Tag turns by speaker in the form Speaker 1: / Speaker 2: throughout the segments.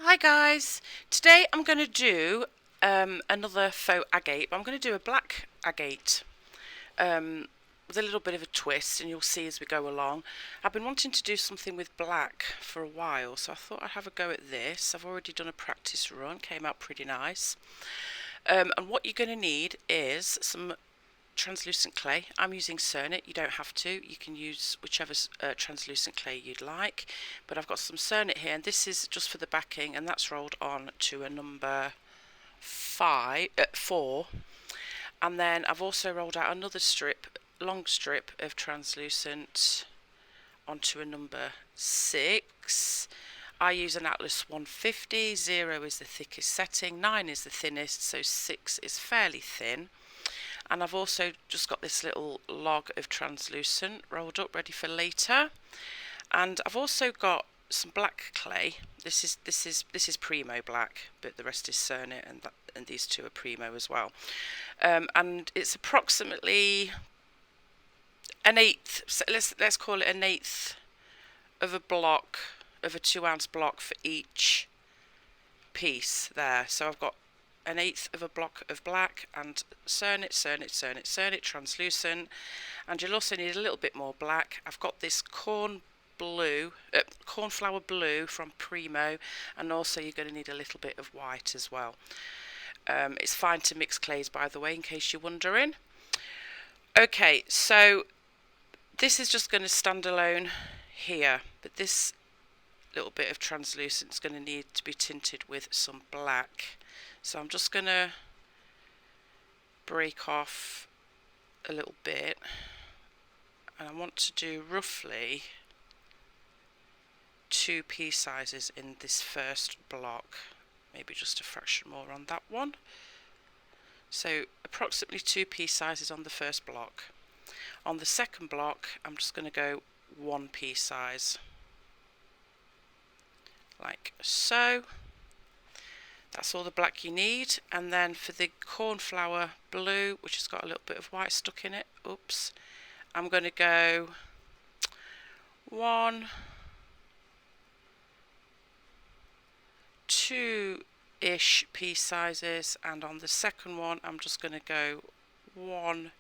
Speaker 1: Hi guys, today I'm going to do another faux agate, but I'm going to do a black agate with a little bit of a twist, and you'll see as we go along. I've been wanting to do something with black for a while, so I thought I'd have a go at this. I've already done a practice run, came out pretty nice. And what you're going to need is some translucent clay. I'm using Cernit. You don't have to. You can use whichever translucent clay you'd like. But I've got some Cernit here, and this is just for the backing, and that's rolled on to a number 4. And then I've also rolled out another long strip of translucent onto a number 6. I use an Atlas 150. 0 is the thickest setting, 9 is the thinnest, so 6 is fairly thin. And I've also just got this little log of translucent rolled up ready for later. And I've also got some black clay. This is Premo black, but the rest is Cernit, and these two are Premo as well. And it's approximately an eighth. So let's call it an eighth of a block, of a 2-ounce block for each piece there. So I've got an eighth of a block of black and Cernit, translucent, and you'll also need a little bit more black. I've got this cornflower blue from Premo, and also you're going to need a little bit of white as well. It's fine to mix clays, by the way, in case you're wondering. Okay, so this is just going to stand alone here, but this little bit of translucent is going to need to be tinted with some black. So I'm just going to break off a little bit, and I want to do roughly 2 pea sizes in this first block, maybe just a fraction more on that one. So approximately 2 pea sizes on the first block. On the second block I'm just going to go 1 pea size, like so. That's all the black you need. And then for the cornflower blue, which has got a little bit of white stuck in it, oops, I'm going to go 1, 2-ish pea sizes, and on the second one I'm just going to go 1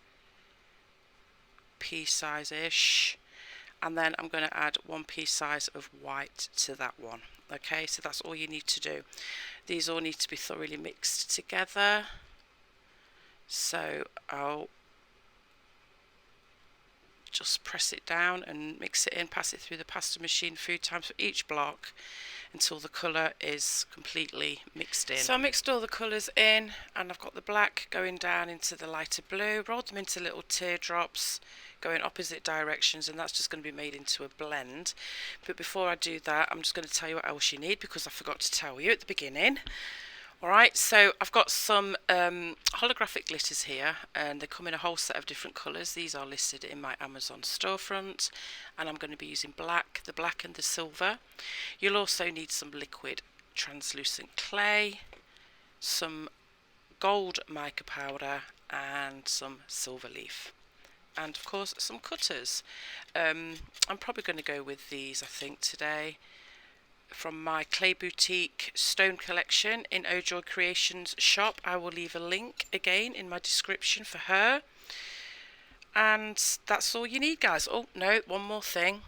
Speaker 1: pea size-ish, and then I'm going to add 1 pea size of white to that one. Okay, so that's all you need to do. These all need to be thoroughly mixed together. So I'll just press it down and mix it in, pass it through the pasta machine 3 times for each block until the colour is completely mixed in. So I mixed all the colours in, and I've got the black going down into the lighter blue, rolled them into little teardrops going opposite directions, and that's just going to be made into a blend. But before I do that, I'm just going to tell you what else you need, because I forgot to tell you at the beginning. Alright, so I've got some holographic glitters here, and they come in a whole set of different colours. These are listed in my Amazon storefront, and I'm going to be using the black and the silver. You'll also need some liquid translucent clay, some gold mica powder, and some silver leaf, and of course some cutters. I'm probably going to go with these, I think, today, from my Clay Boutique Stone Collection in Ojoy Creations shop. I will leave a link again in my description for her. And that's all you need, guys. Oh no, one more thing.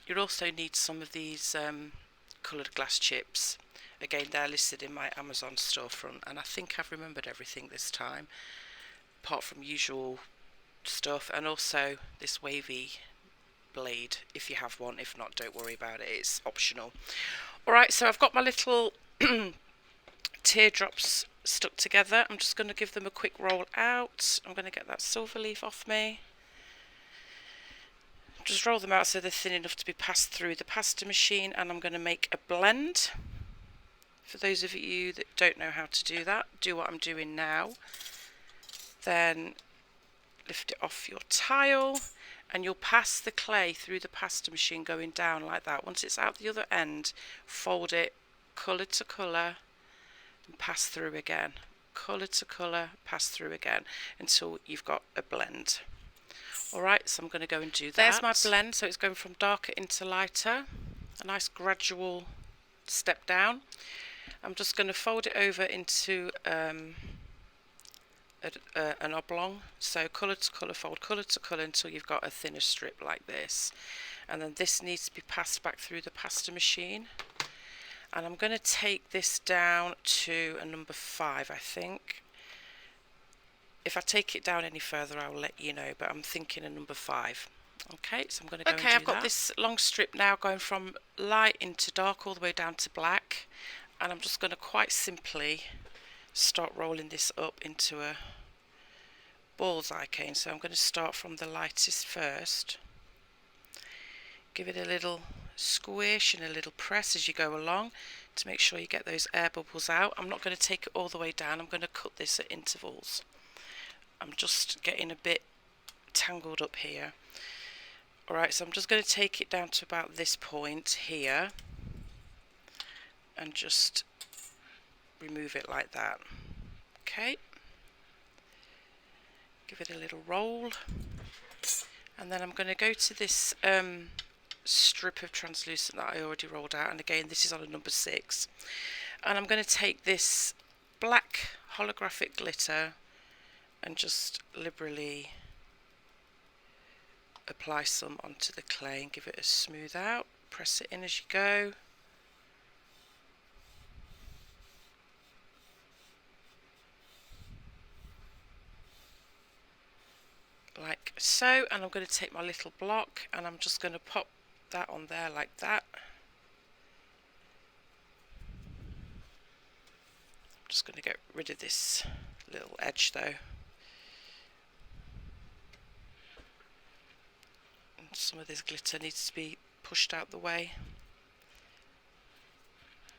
Speaker 1: You'll also need some of these coloured glass chips. Again, they're listed in my Amazon storefront, and I think I've remembered everything this time, apart from usual stuff, and also this wavy blade if you have one. If not, don't worry about it, it's optional. Alright, so I've got my little teardrops stuck together. I'm just going to give them a quick roll out. I'm going to get that silver leaf off me. Just roll them out so they're thin enough to be passed through the pasta machine, and I'm going to make a blend. For those of you that don't know how to do that, do what I'm doing now. Then lift it off your tile, and you'll pass the clay through the pasta machine going down like that. Once it's out the other end, fold it colour to colour and pass through again. Colour to colour, pass through again until you've got a blend. Alright, so I'm going to go and do that. There's my blend, so it's going from darker into lighter. A nice gradual step down. I'm just going to fold it over into an oblong, so colour to colour, fold colour to colour until you've got a thinner strip like this, and then this needs to be passed back through the pasta machine. And I'm going to take this down to a number 5, I think. If I take it down any further I'll let you know, but I'm thinking a number 5. Okay, so I'm going to go and do that. Okay, I've got this long strip now going from light into dark all the way down to black, and I'm just going to quite simply start rolling this up into a bullseye cane. So I'm going to start from the lightest first, give it a little squish and a little press as you go along to make sure you get those air bubbles out. I'm not going to take it all the way down, I'm going to cut this at intervals. I'm just getting a bit tangled up here. Alright, so I'm just going to take it down to about this point here and just remove it like that. Okay, give it a little roll, and then I'm going to go to this strip of translucent that I already rolled out, and again this is on a number 6, and I'm going to take this black holographic glitter and just liberally apply some onto the clay and give it a smooth out, press it in as you go. Like so, and I'm going to take my little block and I'm just going to pop that on there like that. I'm just going to get rid of this little edge though. And some of this glitter needs to be pushed out the way.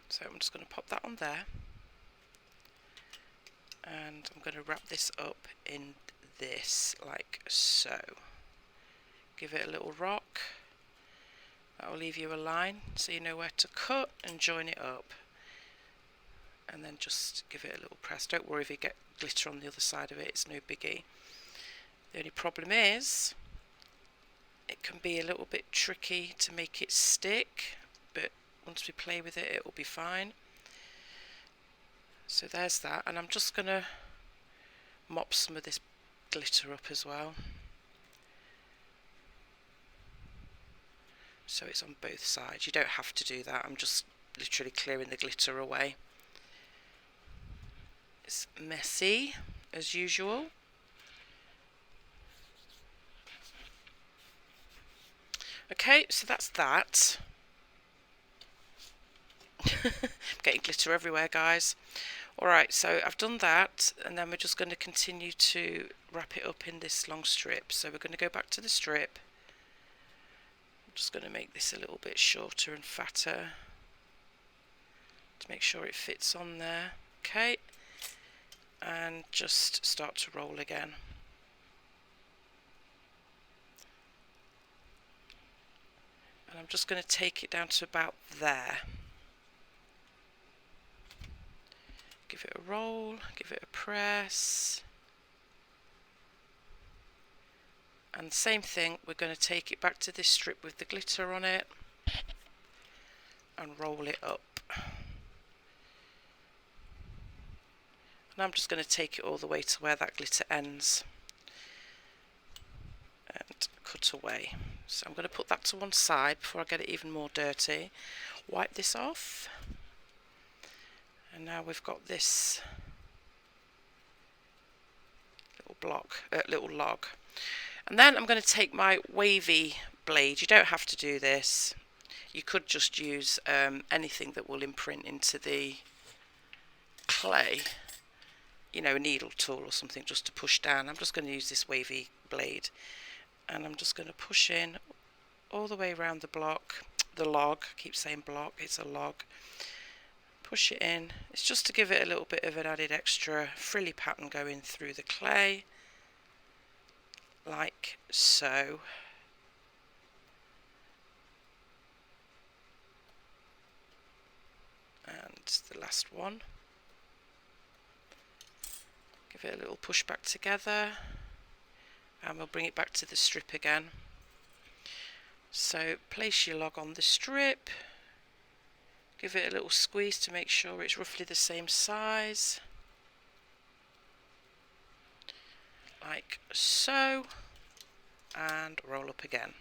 Speaker 1: So I'm just going to pop that on there. And I'm going to wrap this up in this like so. Give it a little rock. That will leave you a line so you know where to cut and join it up. And then just give it a little press. Don't worry if you get glitter on the other side of it, it's no biggie. The only problem is it can be a little bit tricky to make it stick, but once we play with it, it will be fine. So there's that, and I'm just going to mop some of this glitter up as well, so it's on both sides. You don't have to do that, I'm just literally clearing the glitter away. It's messy as usual. Okay, so that's that. I'm getting glitter everywhere, guys. Alright, so I've done that, and then we're just going to continue to wrap it up in this long strip. So we're going to go back to the strip. I'm just going to make this a little bit shorter and fatter to make sure it fits on there. Okay, and just start to roll again. And I'm just going to take it down to about there. Give it a roll, give it a press. And same thing, we're going to take it back to this strip with the glitter on it and roll it up. And I'm just going to take it all the way to where that glitter ends and cut away. So I'm going to put that to one side before I get it even more dirty. Wipe this off. And now we've got this little log. And then I'm going to take my wavy blade. You don't have to do this. You could just use anything that will imprint into the clay. You know, a needle tool or something just to push down. I'm just going to use this wavy blade. And I'm just going to push in all the way around the block. The log. I keep saying block. It's a log. Push it in. It's just to give it a little bit of an added extra frilly pattern going through the clay, like so. And the last one. Give it a little push back together, and we'll bring it back to the strip again. So place your log on the strip, Give it a little squeeze to make sure it's roughly the same size, like so, and roll up again.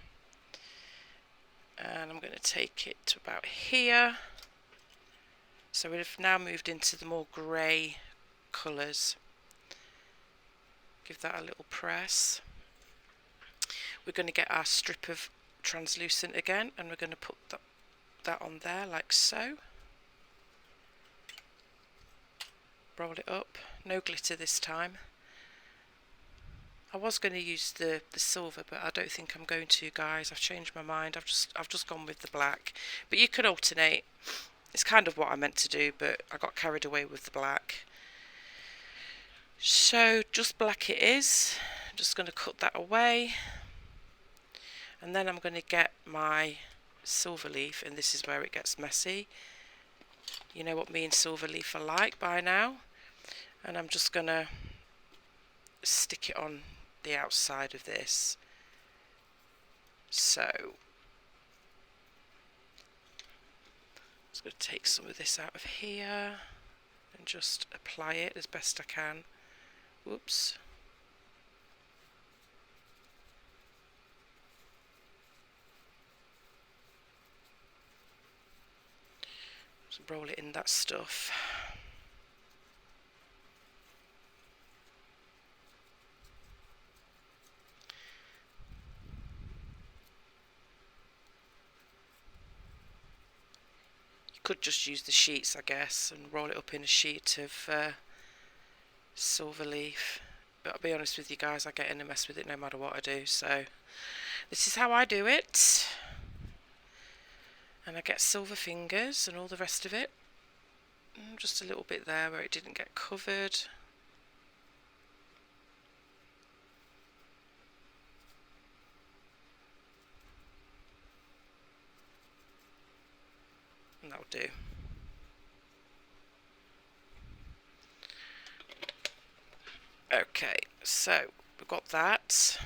Speaker 1: And I'm going to take it to about here. So we've now moved into the more grey colours. Give that a little press. We're going to get our strip of translucent again, and we're going to put that on there like so. Roll it up. No glitter this time. I was going to use the silver, but I don't think I'm going to, guys. I've changed my mind. I've just gone with the black. But you could alternate. It's kind of what I meant to do, but I got carried away with the black. So just black it is. I'm just going to cut that away. And then I'm going to get my silver leaf, and this is where it gets messy. You know what me and silver leaf are like by now. And I'm just going to stick it on the outside of this. So I'm just going to take some of this out of here and just apply it as best I can. Whoops. Just roll it in that stuff. Could just use the sheets, I guess, and roll it up in a sheet of silver leaf, but I'll be honest with you guys, I get in a mess with it no matter what I do, so this is how I do it. And I get silver fingers and all the rest of it. Just a little bit there where it didn't get covered. And that'll do. Okay, so we've got that.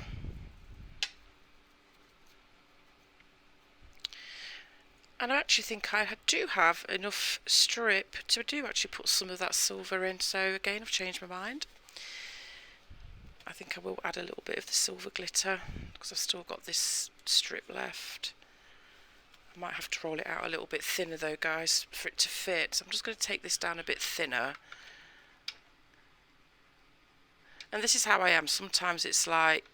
Speaker 1: And I actually think I do have enough strip to do actually put some of that silver in. So again, I've changed my mind. I think I will add a little bit of the silver glitter because I've still got this strip left. I might have to roll it out a little bit thinner though, guys, for it to fit. So I'm just going to take this down a bit thinner. And this is how I am. Sometimes it's like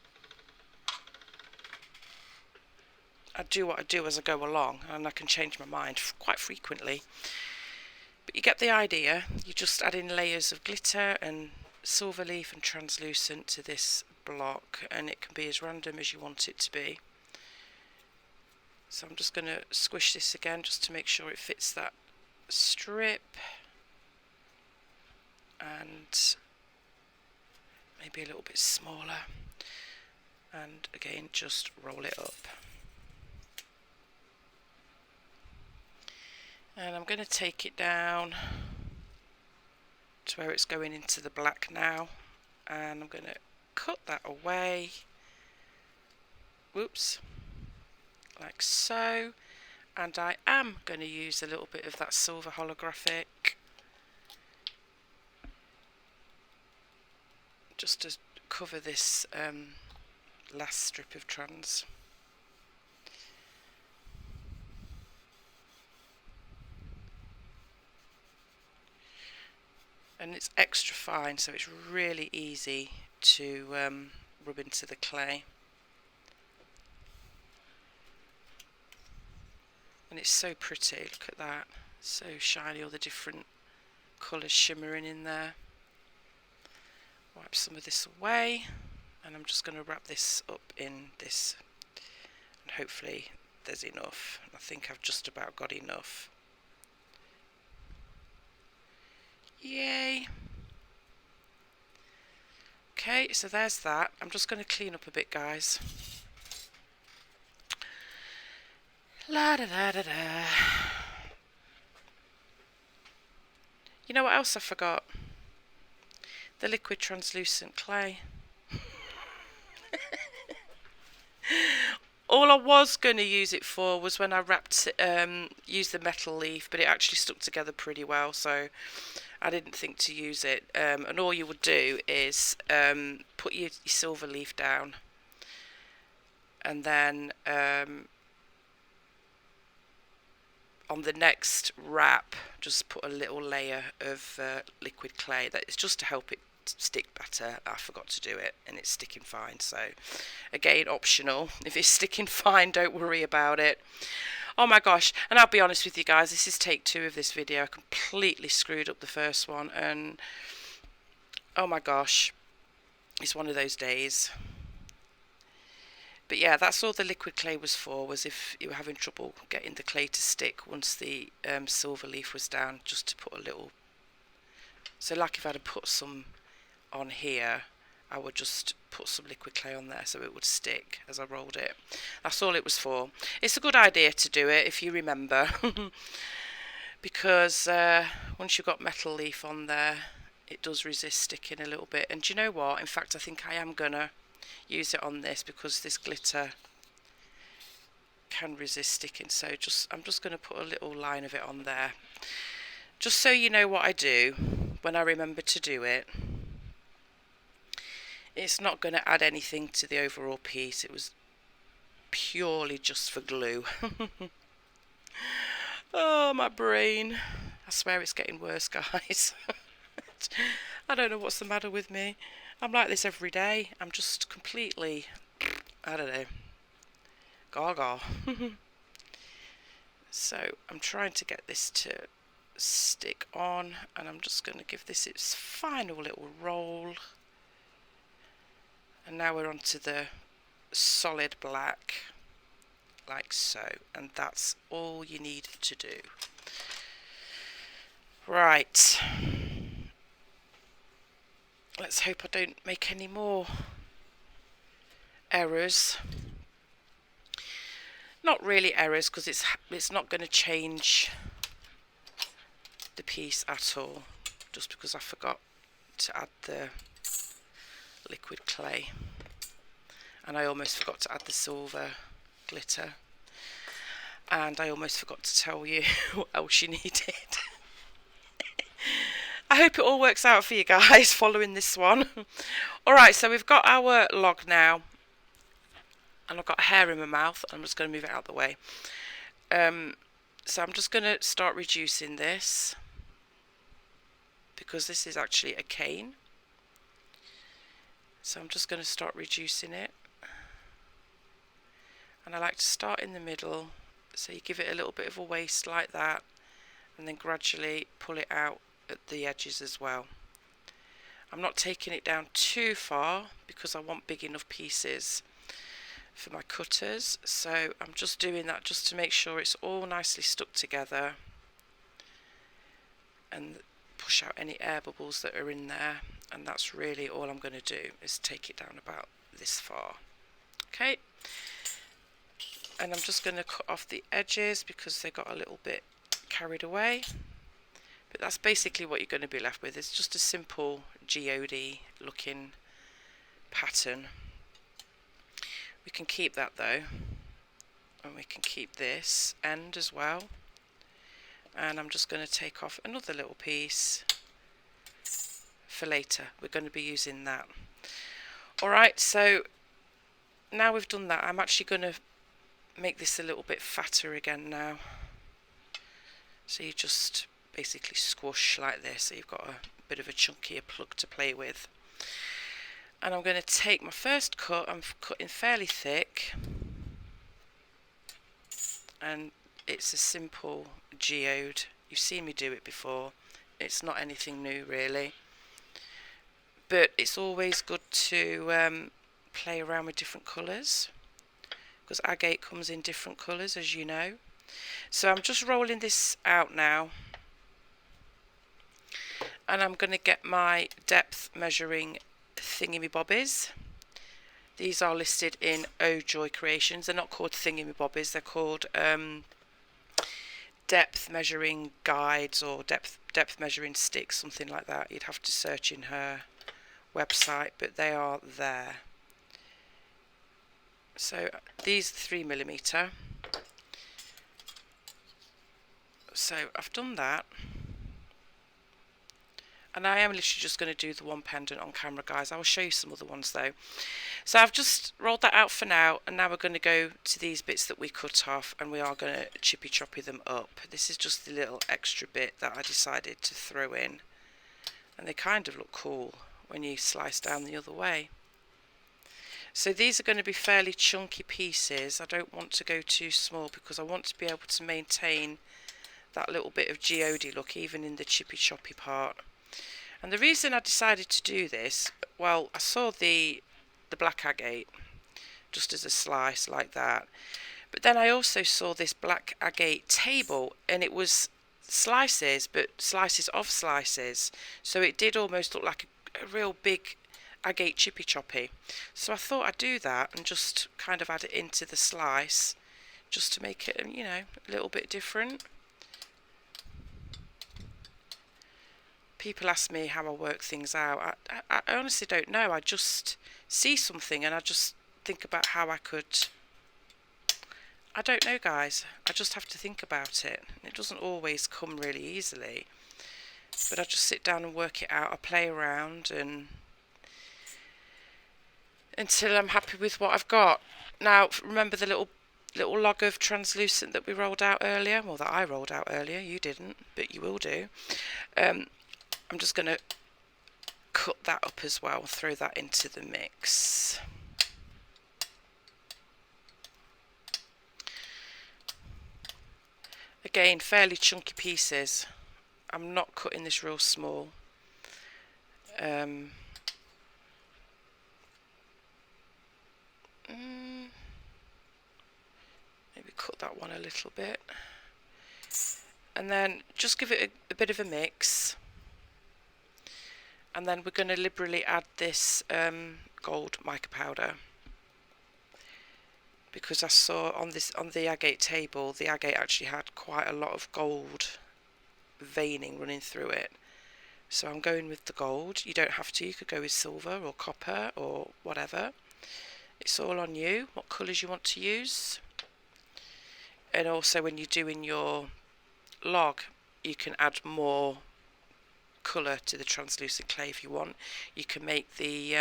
Speaker 1: I do what I do as I go along, and I can change my mind quite frequently. But you get the idea. You just add in layers of glitter and silver leaf and translucent to this block, and it can be as random as you want it to be. So I'm just going to squish this again just to make sure it fits that strip, and maybe a little bit smaller, and again just roll it up. And I'm going to take it down to where it's going into the black now, and I'm going to cut that away. Whoops. Like so. And I am going to use a little bit of that silver holographic just to cover this last strip of trans. And it's extra fine, so it's really easy to rub into the clay. And it's so pretty, look at that, so shiny, all the different colours shimmering in there. Wipe some of this away, and I'm just going to wrap this up in this, and hopefully there's enough. I think I've just about got enough. Yay! Okay, so there's that. I'm just going to clean up a bit, guys. La da da da da. You know what else I forgot? The liquid translucent clay. All I was going to use it for was when I wrapped used the metal leaf, but it actually stuck together pretty well, so I didn't think to use it. And all you would do is put your silver leaf down, and then on the next wrap just put a little layer of liquid clay. That is just to help it stick better. I forgot to do it and it's sticking fine, so again, optional. If it's sticking fine, don't worry about it. Oh my gosh, and I'll be honest with you guys, this is take 2 of this video. I completely screwed up the first one, and oh my gosh, it's one of those days. But yeah, that's all the liquid clay was for, was if you were having trouble getting the clay to stick once the silver leaf was down, just to put a little. So like if I'd have put some on here, I would just put some liquid clay on there so it would stick as I rolled it. That's all it was for. It's a good idea to do it if you remember, because once you've got metal leaf on there, it does resist sticking a little bit. And do you know what? In fact, I think I am gonna use it on this because this glitter can resist sticking. So I'm just going to put a little line of it on there, just so you know what I do when I remember to do it. It's not going to add anything to the overall piece. It was purely just for glue. Oh, my brain. I swear it's getting worse, guys. I don't know what's the matter with me. I'm like this every day. I'm just completely, I don't know, gaga. So I'm trying to get this to stick on, and I'm just going to give this its final little roll. And now we're on to the solid black, like so, and that's all you need to do. Right. Let's hope I don't make any more errors. Not really errors, because it's not going to change the piece at all, just because I forgot to add the liquid clay, and I almost forgot to add the silver glitter, and I almost forgot to tell you what else you needed. I hope it all works out for you guys following this one. Alright, so we've got our log now, and I've got hair in my mouth. I'm just going to move it out of the way. So I'm just going to start reducing this, because this is actually a cane. So I'm just going to start reducing it, and I like to start in the middle, so you give it a little bit of a waste like that, and then gradually pull it out at the edges as well. I'm not taking it down too far because I want big enough pieces for my cutters, so I'm just doing that just to make sure it's all nicely stuck together and push out any air bubbles that are in there. And that's really all I'm going to do, is take it down about this far. Okay, and I'm just going to cut off the edges because they got a little bit carried away. But that's basically what you're going to be left with. It's just a simple geode looking pattern. We can keep that though, and we can keep this end as well. And I'm just going to take off another little piece for later. We're going to be using that. Alright, so now we've done that, I'm actually going to make this a little bit fatter again now. So you just basically squash like this, so you've got a bit of a chunkier plug to play with. And I'm going to take my first cut. I'm cutting fairly thick, and it's a simple geode. You've seen me do it before. It's not anything new really, but it's always good to play around with different colours, because agate comes in different colours, as you know. So I'm just rolling this out now, and I'm going to get my depth measuring thingamybobbies. These are listed in Oh Joy Creations. They're not called thingamybobbies, they're called depth measuring guides, or depth measuring sticks, something like that. You'd have to search in her website, but they are there. So these are 3mm. So I've done that. And I am literally just going to do the one pendant on camera, guys. I will show you some other ones though. So I've just rolled that out for now, and now we're going to go to these bits that we cut off, and we are going to chippy choppy them up. This is just the little extra bit that I decided to throw in, and they kind of look cool when you slice down the other way. So these are going to be fairly chunky pieces. I don't want to go too small because I want to be able to maintain that little bit of geode look even in the chippy choppy part. And the reason I decided to do this, well, I saw the black agate just as a slice like that, but then I also saw this black agate table, and it was slices, but slices of slices, so it did almost look like a real big agate chippy choppy. So I thought I'd do that and just kind of add it into the slice just to make it, you know, a little bit different. People ask me how I work things out. I honestly don't know. I just see something and I just think about how I could. I don't know, guys. I just have to think about it. It doesn't always come really easily. But I just sit down and work it out. I play around and until I'm happy with what I've got. Now, remember the little log of translucent that we rolled out earlier? Well, that I rolled out earlier. You didn't, but you will do. I'm just going to cut that up as well, throw that into the mix. Again, fairly chunky pieces. I'm not cutting this real small. Maybe cut that one a little bit. And then just give it a bit of a mix. And then we're going to liberally add this gold mica powder, because I saw on the agate table, the agate actually had quite a lot of gold veining running through it. So I'm going with the gold. You don't have to. You could go with silver or copper or whatever. It's all on you what colours you want to use. And also when you're doing your log, you can add more colour to the translucent clay if you want. You can make the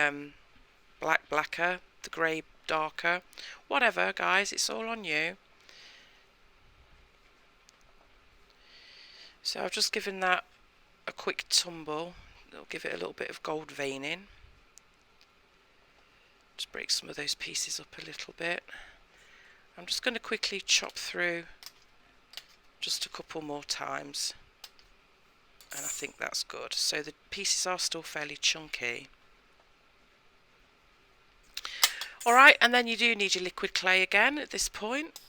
Speaker 1: black blacker, the grey darker, whatever, guys, it's all on you. So I've just given that a quick tumble. It'll give it a little bit of gold veining. Just break some of those pieces up a little bit. I'm just going to quickly chop through just a couple more times. And I think that's good. So the pieces are still fairly chunky. Alright, and then you do need your liquid clay again at this point.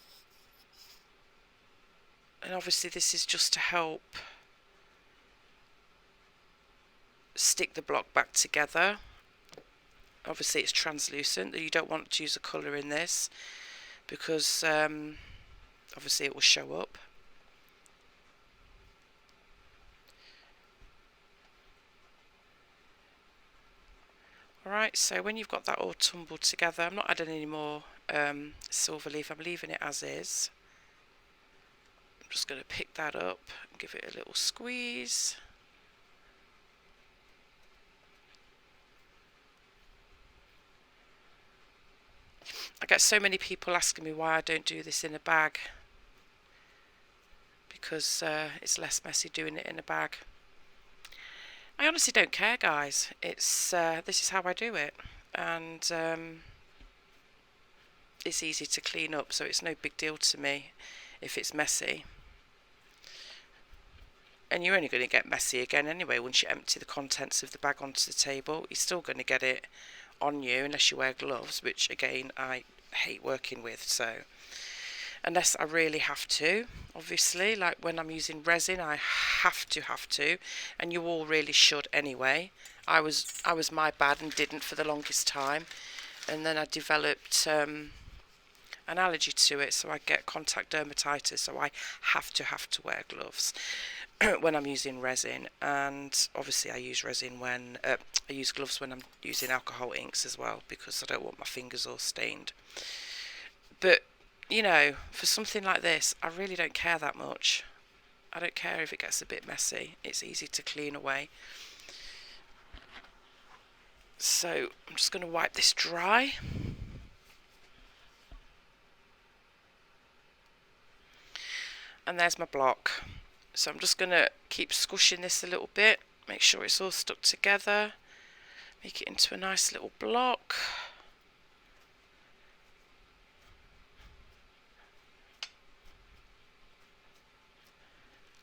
Speaker 1: And obviously this is just to help stick the block back together. Obviously it's translucent, you don't want to use a colour in this because obviously it will show up. Alright, so when you've got that all tumbled together, I'm not adding any more silver leaf, I'm leaving it as is. I'm just going to pick that up and give it a little squeeze. I get so many people asking me why I don't do this in a bag, because it's less messy doing it in a bag. I honestly don't care, guys. It's this is how I do it, and it's easy to clean up, so it's no big deal to me if it's messy. And you're only going to get messy again anyway once you empty the contents of the bag onto the table. You're still going to get it on you unless you wear gloves, which again I hate working with. So unless I really have to, obviously, like when I'm using resin, I have to, and you all really should anyway. I was my bad and didn't for the longest time, and then I developed an allergy to it, so I get contact dermatitis, so I have to wear gloves when I'm using resin. And obviously I use resin when I use gloves when I'm using alcohol inks as well, because I don't want my fingers all stained. But, you know, for something like this, I really don't care that much. I don't care if it gets a bit messy. It's easy to clean away. So I'm just going to wipe this dry. And there's my block. So I'm just going to keep squishing this a little bit. Make sure it's all stuck together. Make it into a nice little block.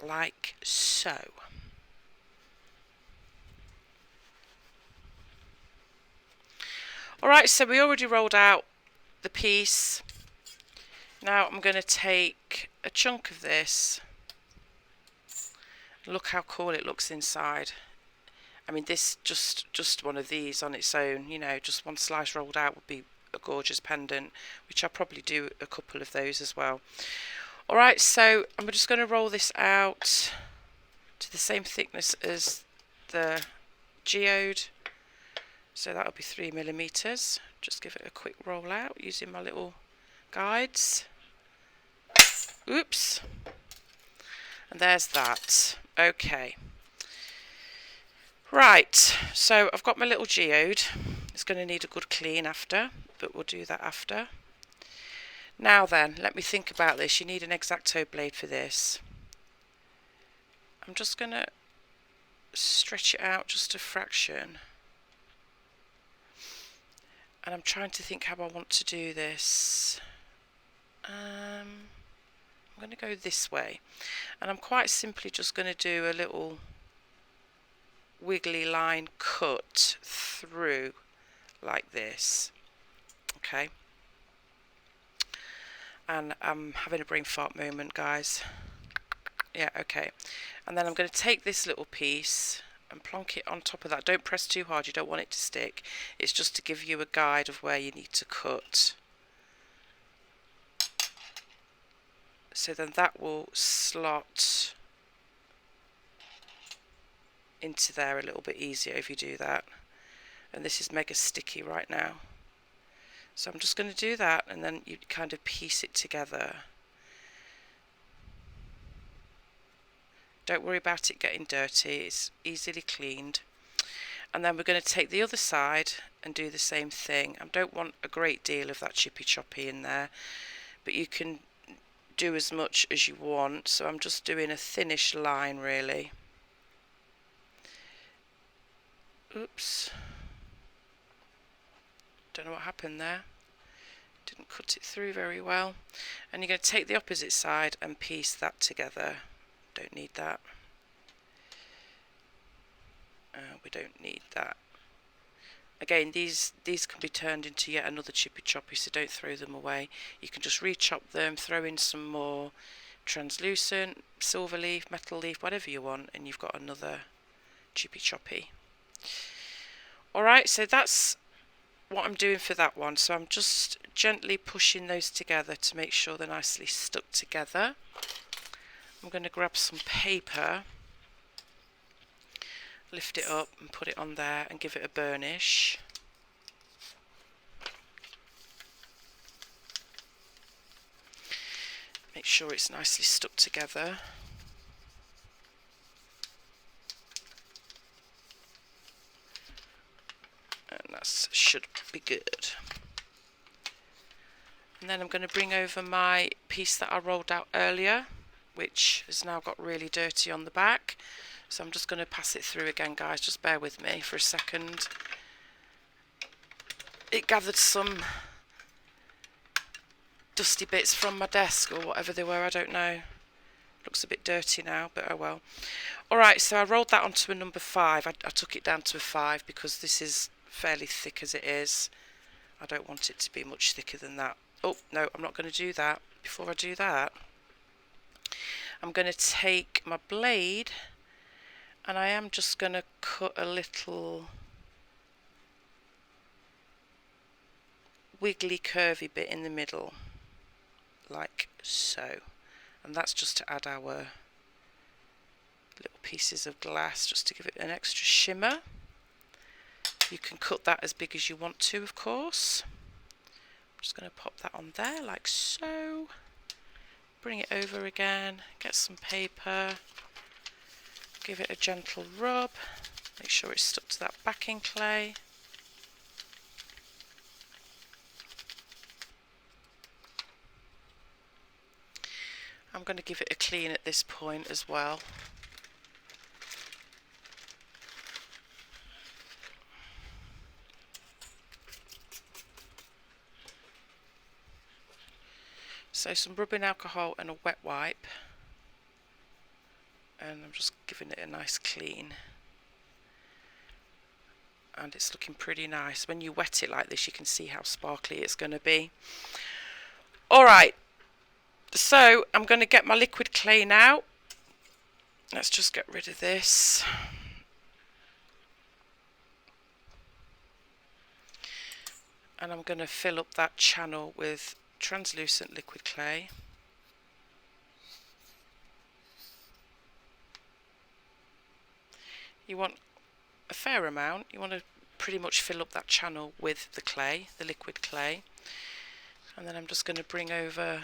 Speaker 1: Like so. Alright, so we already rolled out the piece. Now I'm going to take a chunk of this. Look how cool it looks inside. I mean, this just one of these on its own, you know, just one slice rolled out would be a gorgeous pendant, which I'll probably do a couple of those as well. Alright, so I'm just going to roll this out to the same thickness as the geode. So that'll be 3mm. Just give it a quick roll out using my little guides. Oops. And there's that. Okay. Right, so I've got my little geode. It's going to need a good clean after, but we'll do that after. Now then, let me think about this. You need an X-Acto blade for this. I'm just going to stretch it out just a fraction. And I'm trying to think how I want to do this. I'm going to go this way. And I'm quite simply just going to do a little wiggly line cut through like this. Okay. And I'm having a brain fart moment, guys. Yeah, okay. And then I'm going to take this little piece and plonk it on top of that. Don't press too hard, you don't want it to stick. It's just to give you a guide of where you need to cut. So then that will slot into there a little bit easier if you do that. And this is mega sticky right now. So I'm just going to do that, and then you kind of piece it together. Don't worry about it getting dirty, it's easily cleaned. And then we're going to take the other side and do the same thing. I don't want a great deal of that chippy choppy in there, but you can do as much as you want. So I'm just doing a thinnish line really. Oops. Don't know what happened there. Didn't cut it through very well. And you're going to take the opposite side and piece that together. Don't need that. We don't need that. Again, these can be turned into yet another chippy choppy, so don't throw them away. You can just re-chop them, throw in some more translucent, silver leaf, metal leaf, whatever you want, and you've got another chippy choppy. Alright, so that's what I'm doing for that one. So I'm just gently pushing those together to make sure they're nicely stuck together. I'm going to grab some paper, lift it up and put it on there and give it a burnish. Make sure it's nicely stuck together. And that should be good. And then I'm going to bring over my piece that I rolled out earlier, which has now got really dirty on the back. So I'm just going to pass it through again, guys. Just bear with me for a second. It gathered some dusty bits from my desk or whatever they were, I don't know. Looks a bit dirty now, but oh well. Alright, so I rolled that onto a number 5. I took it down to a 5 because this is fairly thick as it is. I don't want it to be much thicker than that. Oh, no, I'm not going to do that. Before I do that, I'm going to take my blade and I am just going to cut a little wiggly curvy bit in the middle, like so. And that's just to add our little pieces of glass, just to give it an extra shimmer. You can cut that as big as you want to, of course. just going to pop that on there like so. Bring it over again, get some paper, give it a gentle rub, make sure it's stuck to that backing clay. I'm going to give it a clean at this point as well. So some rubbing alcohol and a wet wipe, and I'm just giving it a nice clean, and it's looking pretty nice. When you wet it like this you can see how sparkly it's going to be. Alright, so I'm going to get my liquid clay now. Let's just get rid of this. And I'm going to fill up that channel with translucent liquid clay. You want a fair amount. You want to pretty much fill up that channel with the clay, the liquid clay. And then I'm just going to bring over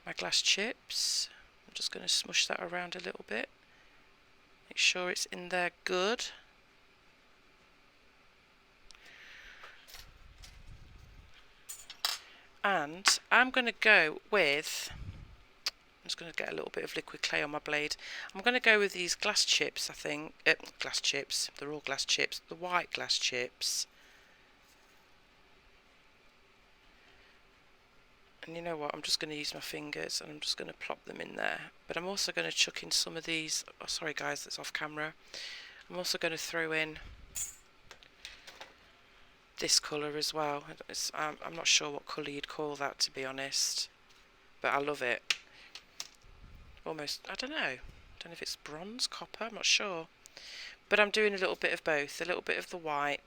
Speaker 1: my glass chips. I'm just going to smush that around a little bit. Make sure it's in there good. And I'm going to go with, I'm just going to get a little bit of liquid clay on my blade. I'm going to go with these glass chips, I think. Glass chips, they're all glass chips, the white glass chips. And you know what, I'm just going to use my fingers and I'm just going to plop them in there. But I'm also going to chuck in some of these, oh sorry guys, that's off camera. I'm also going to throw in this colour as well. I'm not sure what colour you'd call that, to be honest, but I love it. Almost, I don't know if it's bronze, copper, I'm not sure, but I'm doing a little bit of both, a little bit of the white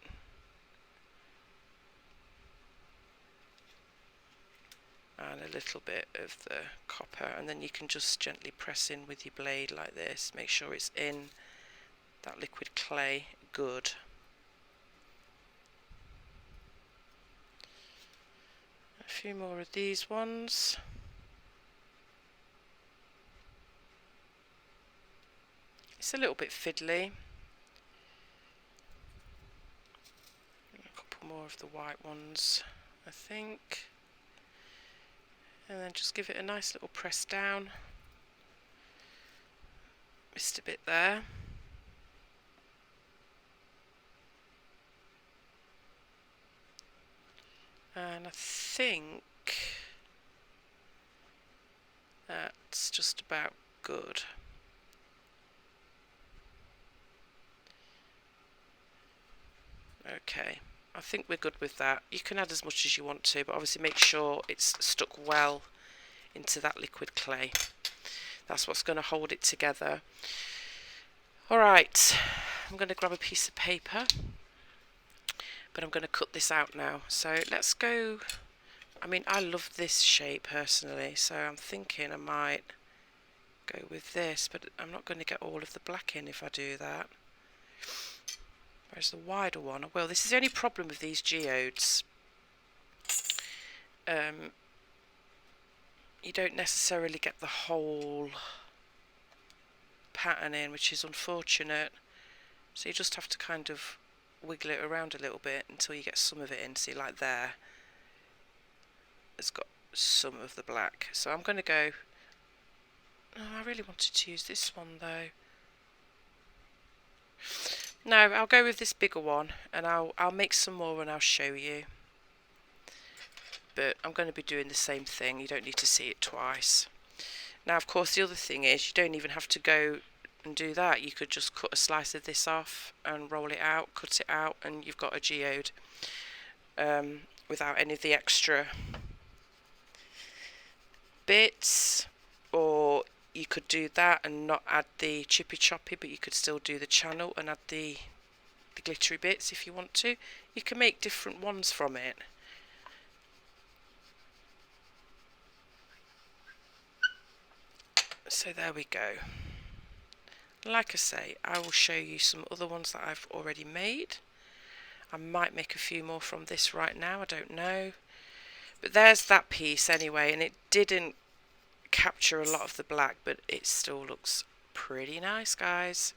Speaker 1: and a little bit of the copper, and then you can just gently press in with your blade like this, make sure it's in that liquid clay good. A few more of these ones. It's a little bit fiddly. A couple more of the white ones, I think. And then just give it a nice little press down. Missed a bit there. And I think that's just about good. Okay, I think we're good with that. You can add as much as you want to, but obviously make sure it's stuck well into that liquid clay. That's what's going to hold it together. Alright, I'm going to grab a piece of paper, but I'm going to cut this out now. So let's go, I mean I love this shape personally, so I'm thinking I might go with this, but I'm not going to get all of the black in if I do that. Where's the wider one? Well, this is the only problem with these geodes. You don't necessarily get the whole pattern in, which is unfortunate. So you just have to kind of wiggle it around a little bit until you get some of it in. See, like there, it's got some of the black. So I'm going to go, oh, I really wanted to use this one though. No, I'll go with this bigger one, and I'll make some more and I'll show you. But I'm going to be doing the same thing, you don't need to see it twice. Now of course the other thing is, you don't even have to go and do that. You could just cut a slice of this off and roll it out, cut it out, and you've got a geode without any of the extra bits. Or you could do that and not add the chippy choppy, but you could still do the channel and add the glittery bits if you want to. You can make different ones from it. So there we go. Like I say, I will show you some other ones that I've already made. I might make a few more from this right now, I don't know. But there's that piece anyway, and it didn't capture a lot of the black, but it still looks pretty nice, guys.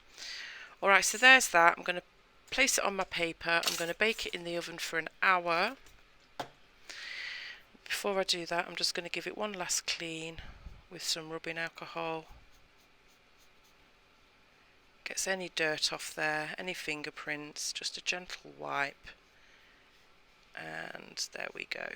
Speaker 1: Alright, so there's that. I'm going to place it on my paper. I'm going to bake it in the oven for an hour. Before I do that, I'm just going to give it one last clean with some rubbing alcohol. Gets any dirt off there, any fingerprints, just a gentle wipe. And there we go.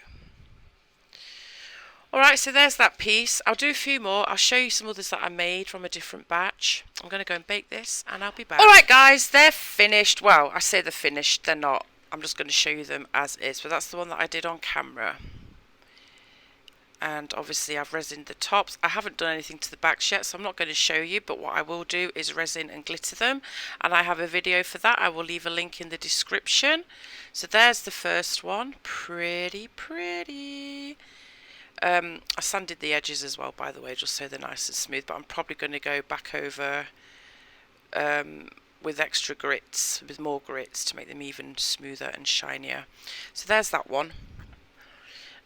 Speaker 1: Alright, so there's that piece. I'll do a few more. I'll show you some others that I made from a different batch. I'm going to go and bake this and I'll be back. Alright guys, they're finished. Well, I say they're finished, they're not. I'm just going to show you them as is. But that's the one that I did on camera. And obviously I've resined the tops. I haven't done anything to the backs yet, so I'm not going to show you, but what I will do is resin and glitter them, and I have a video for that. I will leave a link in the description. So there's the first one. Pretty. I sanded the edges as well, by the way, just so they're nice and smooth, but I'm probably going to go back over with extra grits, with more grits to make them even smoother and shinier. So there's that one.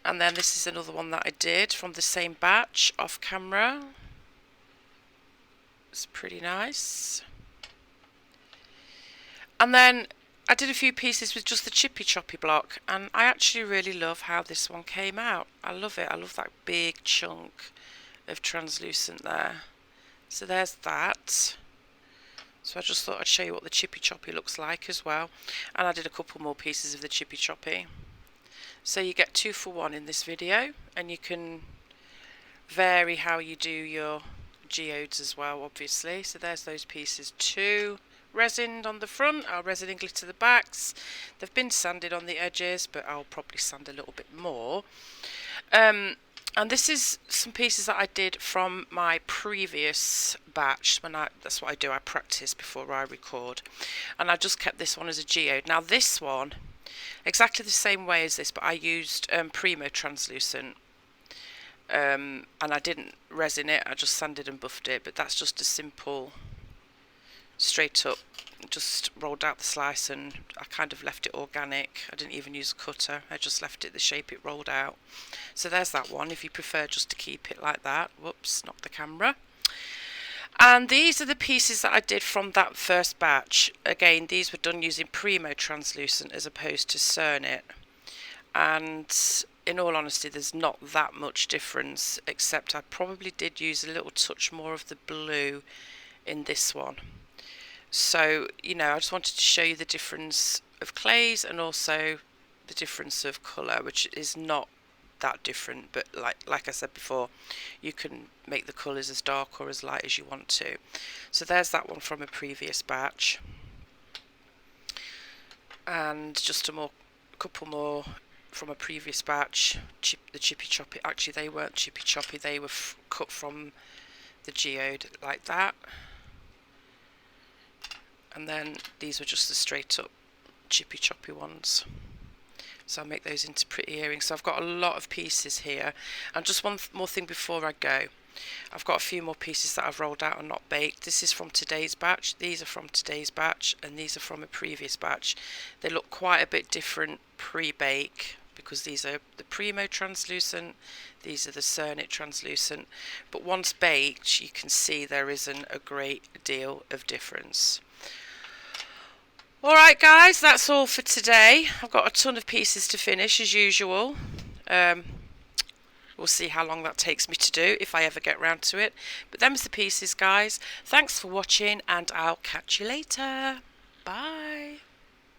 Speaker 1: And then this is another one that I did from the same batch off camera. It's pretty nice. And then I did a few pieces with just the chippy choppy block, and I actually really love how this one came out. I love it. I love that big chunk of translucent there. So there's that. So I just thought I'd show you what the chippy choppy looks like as well. And I did a couple more pieces of the chippy choppy. So you get 2 for 1 in this video, and you can vary how you do your geodes as well, obviously. So there's those pieces too. Resined on the front, I'll resin and glitter the backs. They've been sanded on the edges, but I'll probably sand a little bit more. And this is some pieces that I did from my previous batch. That's what I do, I practice before I record. And I just kept this one as a geode. Now this one, exactly the same way as this, but I used Premo translucent, and I didn't resin it, I just sanded and buffed it. But that's just a simple straight up, just rolled out the slice, and I kind of left it organic. I didn't even use a cutter, I just left it the shape it rolled out. So there's that one, if you prefer just to keep it like that. Whoops, knocked the camera. And these are the pieces that I did from that first batch. Again, these were done using Premo translucent as opposed to Cernit. And in all honesty, there's not that much difference, except I probably did use a little touch more of the blue in this one. So, you know, I just wanted to show you the difference of clays and also the difference of colour, which is not that different, but like I said before, you can make the colours as dark or as light as you want to. So there's that one from a previous batch, and just a couple more from a previous batch. The chippy choppy, actually they weren't chippy choppy, they were cut from the geode like that. And then these were just the straight up chippy choppy ones. So I'll make those into pretty earrings. So I've got a lot of pieces here. And just one more thing before I go. I've got a few more pieces that I've rolled out and not baked. This is from today's batch. These are from today's batch. And these are from a previous batch. They look quite a bit different pre-bake, because these are the Premo translucent. These are the Cernit translucent. But once baked, you can see there isn't a great deal of difference. Alright guys, that's all for today. I've got a ton of pieces to finish as usual. We'll see how long that takes me to do, if I ever get round to it. But them's the pieces, guys. Thanks for watching, and I'll catch you later. Bye.